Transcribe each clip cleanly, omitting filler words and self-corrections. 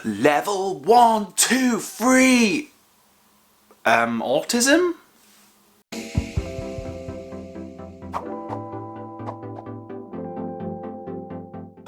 Level 1, 2, 3. Autism?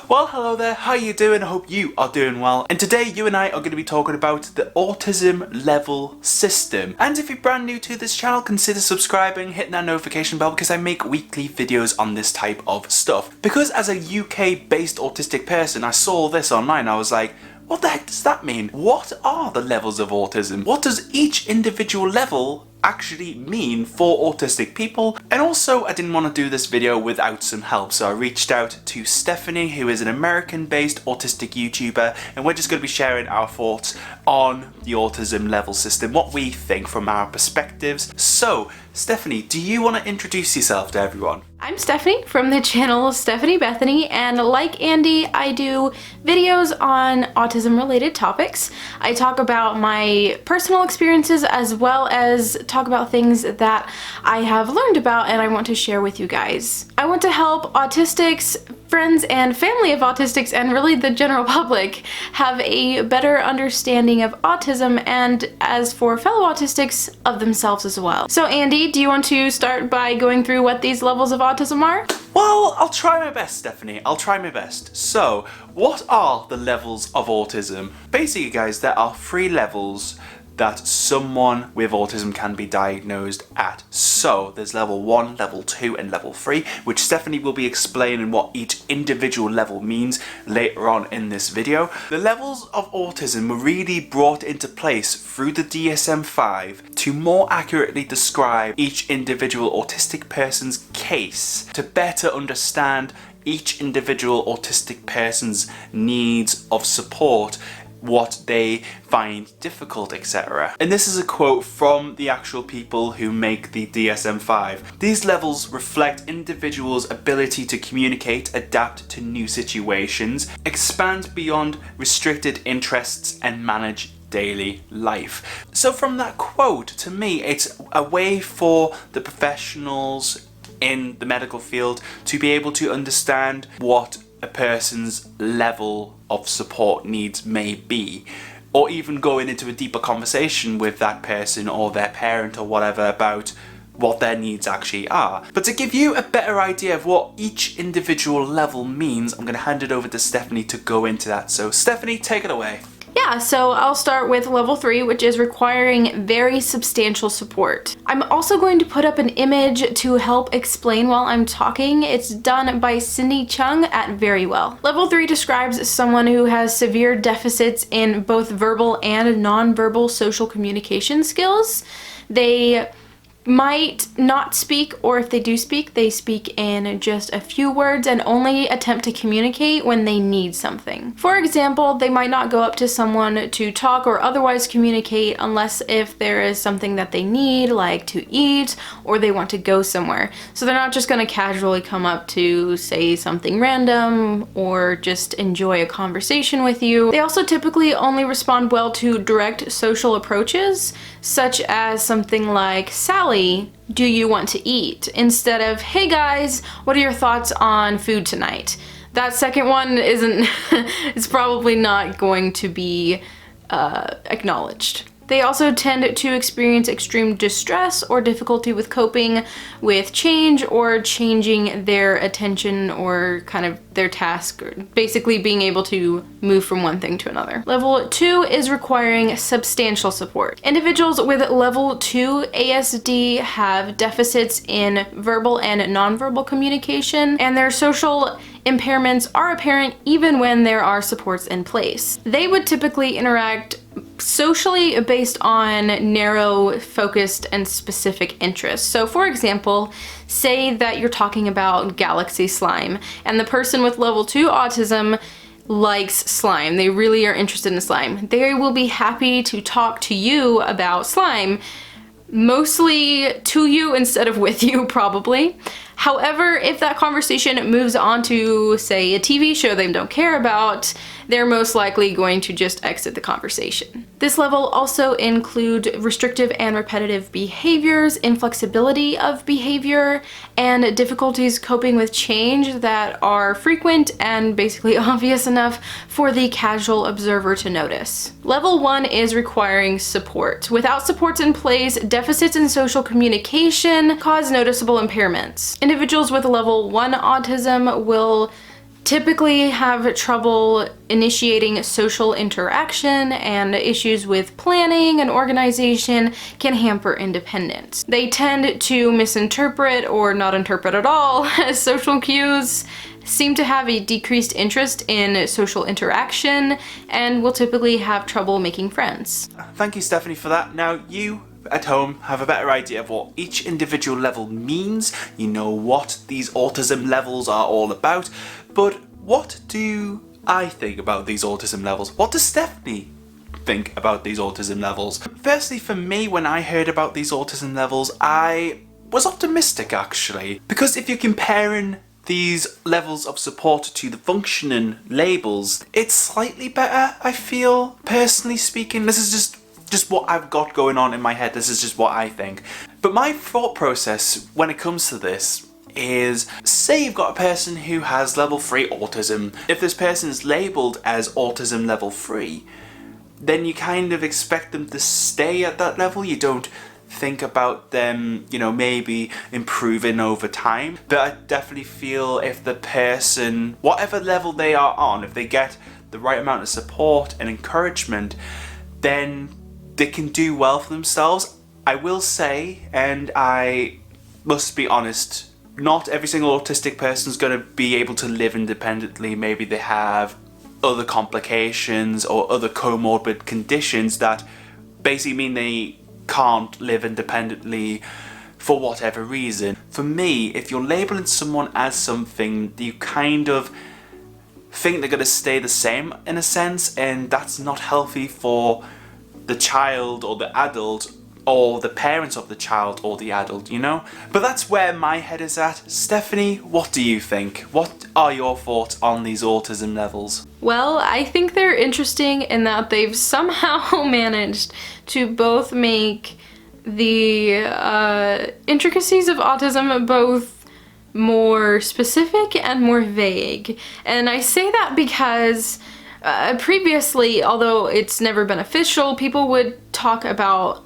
Well, hello there, how you doing? I hope you are doing well. And today you and I are going to be talking about the autism level system. And if you're brand new to this channel, consider subscribing, hitting that notification bell, because I make weekly videos on this type of stuff. Because as a UK based autistic person, I saw this online, I was like, what the heck does that mean? What are the levels of autism? What does each individual level actually mean for autistic people? And also, I didn't want to do this video without some help, so I reached out to Stephanie, who is an American-based autistic YouTuber, and we're just going to be sharing our thoughts on the autism level system, what we think from our perspectives. So, Stephanie, do you want to introduce yourself to everyone? I'm Stephanie from the channel Stephanie Bethany, and like Andy, I do videos on autism related topics. I talk about my personal experiences as well as talk about things that I have learned about and I want to share with you guys. I want to help autistics, friends and family of autistics, and really the general public have a better understanding of autism, and as for fellow autistics, of themselves as well. So Andy, do you want to start by going through what these levels of autism are? Well, I'll try my best, Stephanie. I'll try my best. So, what are the levels of autism? Basically, guys, there are 3 levels that someone with autism can be diagnosed at. So there's level 1, level 2 and level 3, which Stephanie will be explaining what each individual level means later on in this video. The levels of autism were really brought into place through the DSM-5 to more accurately describe each individual autistic person's case, to better understand each individual autistic person's needs of support, what they find difficult, etc. And this is a quote from the actual people who make the DSM-5. These levels reflect individuals' ability to communicate, adapt to new situations, expand beyond restricted interests, and manage daily life. So from that quote, to me, it's a way for the professionals in the medical field to be able to understand what a person's level of support needs may be, or even going into a deeper conversation with that person or their parent or whatever about what their needs actually are. But to give you a better idea of what each individual level means, I'm going to hand it over to Stephanie to go into that. So Stephanie, take it away. Yeah, so I'll start with level 3, which is requiring very substantial support. I'm also going to put up an image to help explain while I'm talking. It's done by Cindy Chung at Very Well. Level 3 describes someone who has severe deficits in both verbal and non-verbal social communication skills. They might not speak, or if they do speak, they speak in just a few words and only attempt to communicate when they need something. For example, they might not go up to someone to talk or otherwise communicate unless if there is something that they need, like to eat, or they want to go somewhere. So they're not just going to casually come up to say something random or just enjoy a conversation with you. They also typically only respond well to direct social approaches, such as something like, Sally, do you want to eat? Instead of, hey guys, what are your thoughts on food tonight? That second one isn't, it's probably not going to be acknowledged. They also tend to experience extreme distress or difficulty with coping with change or changing their attention or kind of their task, or basically being able to move from one thing to another. Level 2 is requiring substantial support. Individuals with level 2 ASD have deficits in verbal and nonverbal communication, and their social impairments are apparent even when there are supports in place. They would typically interact socially based on narrow, focused, and specific interests. So for example, say that you're talking about galaxy slime, and the person with level 2 autism likes slime. They really are interested in slime. They will be happy to talk to you about slime, mostly to you instead of with you, probably. However, if that conversation moves on to, say, a TV show they don't care about, they're most likely going to just exit the conversation. This level also includes restrictive and repetitive behaviors, inflexibility of behavior, and difficulties coping with change that are frequent and basically obvious enough for the casual observer to notice. Level 1 is requiring support. Without supports in place, deficits in social communication cause noticeable impairments. Individuals with level 1 autism will typically have trouble initiating social interaction, and issues with planning and organization can hamper independence. They tend to misinterpret or not interpret at all as social cues, seem to have a decreased interest in social interaction, and will typically have trouble making friends. Thank you, Stephanie, for that. Now, you at home have a better idea of what each individual level means. You know what these autism levels are all about. But what do I think about these autism levels? What does Stephanie think about these autism levels? Firstly, for me, when I heard about these autism levels, I was optimistic actually. Because if you're comparing these levels of support to the functioning labels, it's slightly better, I feel, personally speaking. This is just what I've got going on in my head. This is just what I think. But my thought process when it comes to this is, say you've got a person who has level 3 autism. If this person is labelled as autism level 3, then you kind of expect them to stay at that level. You don't think about them, you know, maybe improving over time. But I definitely feel if the person, whatever level they are on, if they get the right amount of support and encouragement, then they can do well for themselves. I will say, and I must be honest, not every single autistic person is going to be able to live independently. Maybe they have other complications or other comorbid conditions that basically mean they can't live independently for whatever reason. For me, if you're labeling someone as something, you kind of think they're going to stay the same in a sense, and that's not healthy for the child or the adult, or the parents of the child or the adult, you know? But that's where my head is at. Stephanie, what do you think? What are your thoughts on these autism levels? Well, I think they're interesting in that they've somehow managed to both make the intricacies of autism both more specific and more vague. And I say that because previously, although it's never been official, people would talk about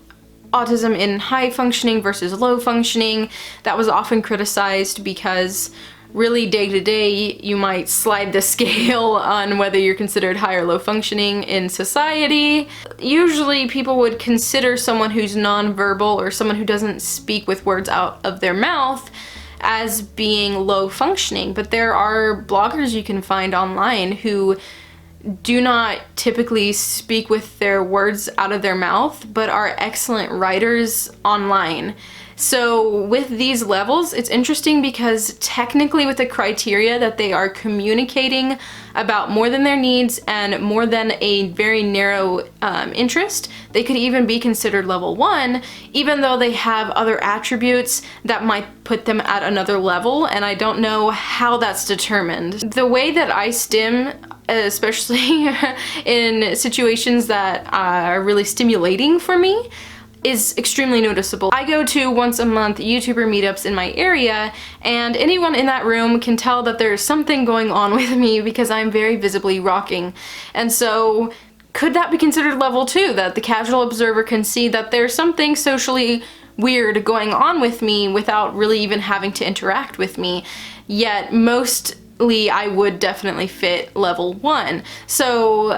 autism in high functioning versus low functioning. That was often criticized because really day to day you might slide the scale on whether you're considered high or low functioning in society. Usually people would consider someone who's nonverbal or someone who doesn't speak with words out of their mouth as being low functioning, but there are bloggers you can find online who do not typically speak with their words out of their mouth, but are excellent writers online. So with these levels, it's interesting because technically with the criteria that they are communicating about more than their needs and more than a very narrow interest, they could even be considered level 1, even though they have other attributes that might put them at another level, and I don't know how that's determined. The way that I stim, especially in situations that are really stimulating for me, is extremely noticeable. I go to once a month YouTuber meetups in my area, and anyone in that room can tell that there's something going on with me because I'm very visibly rocking. And so could that be considered level 2, that the casual observer can see that there's something socially weird going on with me without really even having to interact with me? Yet mostly I would definitely fit level 1. So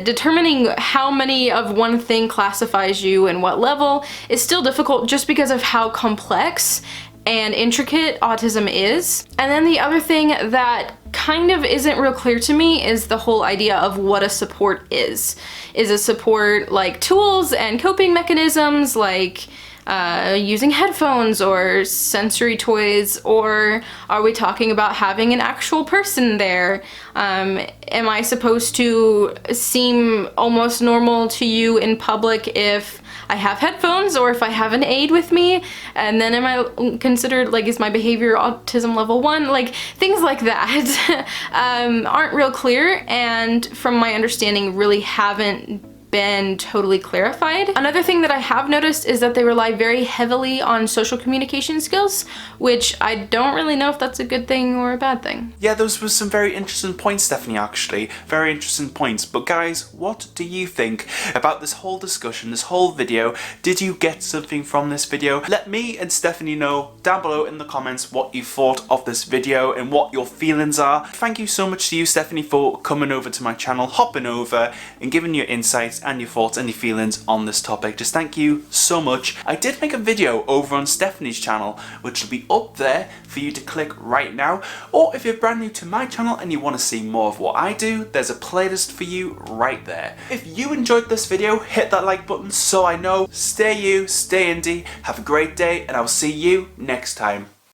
determining how many of one thing classifies you and what level is still difficult just because of how complex and intricate autism is. And then the other thing that kind of isn't real clear to me is the whole idea of what a support is. Is a support like tools and coping mechanisms, like using headphones or sensory toys, or are we talking about having an actual person there? Am I supposed to seem almost normal to you in public if I have headphones or if I have an aid with me? And then am I considered, like, is my behavior autism level 1? Like, things like that aren't real clear, and from my understanding really haven't been totally clarified. Another thing that I have noticed is that they rely very heavily on social communication skills, which I don't really know if that's a good thing or a bad thing. Yeah, those were some very interesting points, Stephanie, actually. Very interesting points. But guys, what do you think about this whole discussion, this whole video? Did you get something from this video? Let me and Stephanie know down below in the comments what you thought of this video and what your feelings are. Thank you so much to you, Stephanie, for coming over to my channel, hopping over and giving your insights and your thoughts and your feelings on this topic. Just thank you so much. I did make a video over on Stephanie's channel, which will be up there for you to click right now. Or if you're brand new to my channel and you want to see more of what I do, there's a playlist for you right there. If you enjoyed this video, hit that like button so I know. Stay you, stay indie, have a great day, and I'll see you next time.